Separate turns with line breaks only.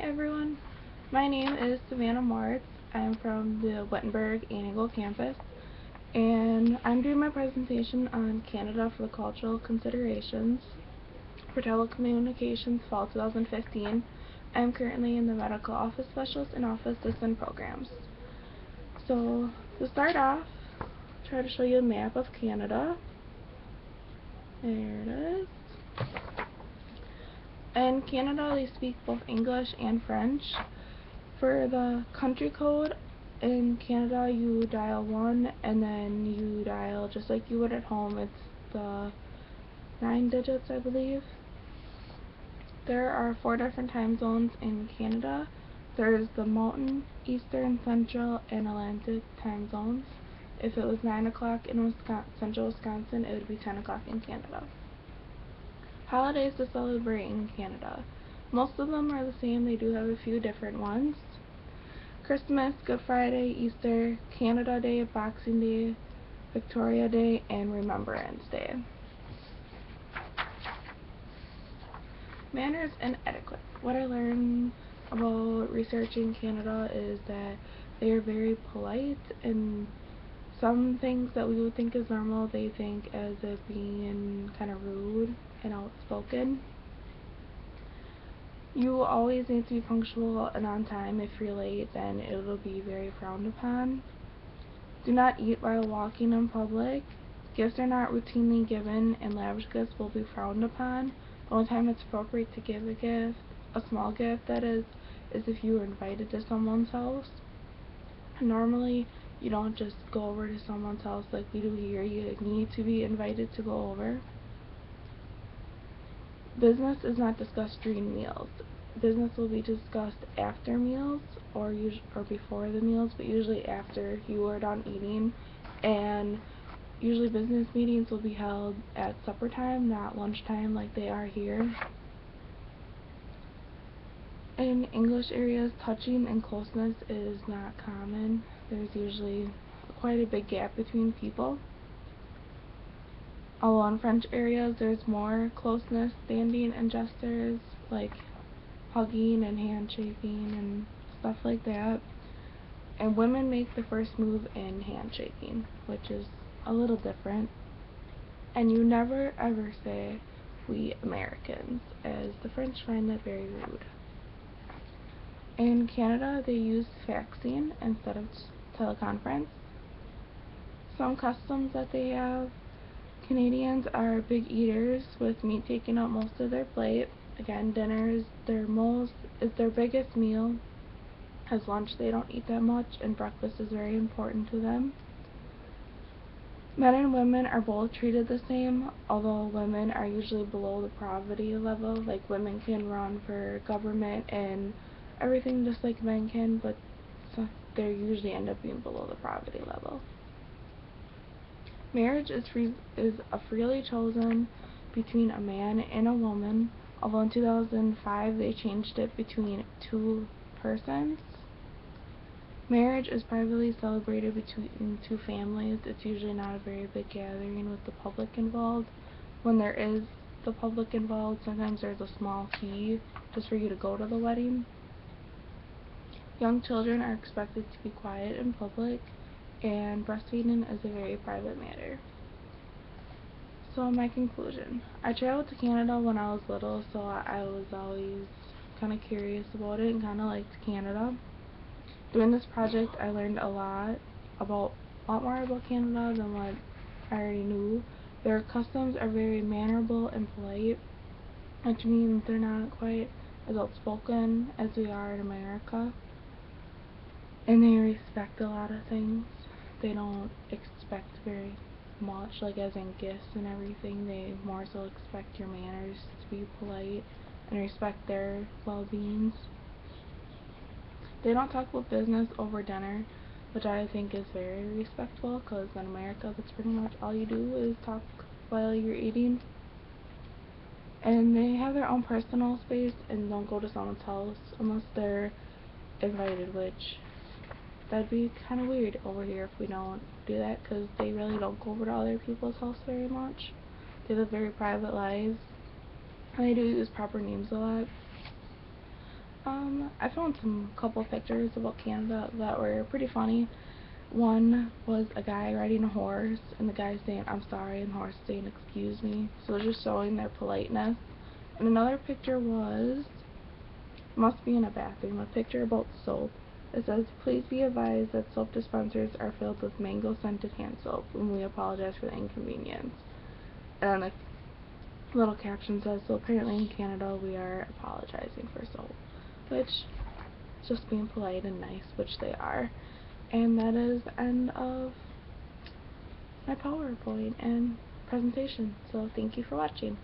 everyone, my name is Savannah Moritz. I'm from the Wittenberg Antigo campus, and I'm doing my presentation on Canada for the Cultural Considerations for Telecommunications Fall 2015. I'm currently in the Medical Office Specialist and Office Assistant programs. So, to start off, I'll try to show you a map of Canada. There it is. In Canada, they speak both English and French. For the country code, in Canada, you dial 1 and then you dial just like you would at home. It's the 9 digits, I believe. There are 4 different time zones in Canada. There's the Mountain, Eastern, Central, and Atlantic time zones. If it was 9 o'clock in Central Wisconsin, it would be 10 o'clock in Canada. Holidays to celebrate in Canada. Most of them are the same. They do have a few different ones. Christmas, Good Friday, Easter, Canada Day, Boxing Day, Victoria Day, and Remembrance Day. Manners and etiquette. What I learned about researching Canada is that they are very polite, and some things that we would think is normal, they think as it being kind of rude and outspoken. You always need to be punctual and on time. If you're late, then it will be very frowned upon. Do not eat while walking in public. Gifts are not routinely given, and lavish gifts will be frowned upon. The only time it's appropriate to give a gift, a small gift that is if you were invited to someone's house. Normally, you don't just go over to someone's house like we do here. You need to be invited to go over. Business is not discussed during meals. Business will be discussed after meals or before the meals, but usually after you are done eating. And usually business meetings will be held at supper time, not lunchtime like they are here. In English areas, touching and closeness is not common. There's usually quite a big gap between people. Although in French areas, there's more closeness, standing and gestures like hugging and handshaking and stuff like that. And women make the first move in handshaking, which is a little different. And you never ever say "we Americans," as the French find that very rude. In Canada, they use faxing instead of teleconference. Some customs that they have: Canadians are big eaters, with meat taking up most of their plate. Again, dinner is their biggest meal. As lunch, they don't eat that much, and breakfast is very important to them. Men and women are both treated the same, although women are usually below the poverty level. Like, women can run for government and everything just like men can, but they usually end up being below the poverty level. Marriage is freely chosen between a man and a woman, although in 2005 they changed it between 2 persons. Marriage is privately celebrated between 2 families. It's usually not a very big gathering with the public involved. When there is the public involved, sometimes there's a small fee just for you to go to the wedding. Young children are expected to be quiet in public, and breastfeeding is a very private matter. So, my conclusion. I traveled to Canada when I was little, so I was always kind of curious about it and kind of liked Canada. Doing this project, I learned a lot more about Canada than what I already knew. Their customs are very mannerable and polite, which means they're not quite as outspoken as we are in America. And they respect a lot of things. They don't expect very much, like as in gifts and everything. They more so expect your manners to be polite and respect their well-beings. They don't talk about business over dinner, which I think is very respectful, because in America that's pretty much all you do is talk while you're eating. And they have their own personal space and don't go to someone's house unless they're invited, which that'd be kind of weird over here if we don't do that, because they really don't go over to other people's house very much. They live very private lives, and they do use proper names a lot. I found some couple pictures about Canada that were pretty funny. One was a guy riding a horse, and the guy saying, "I'm sorry," and the horse saying, "Excuse me." So just showing their politeness. And another picture was, must be in a bathroom, a picture about soap. It says, "Please be advised that soap dispensers are filled with mango-scented hand soap, and we apologize for the inconvenience." And then a little caption says, "So apparently in Canada we are apologizing for soap," which, just being polite and nice, which they are. And that is the end of my PowerPoint and presentation. So thank you for watching.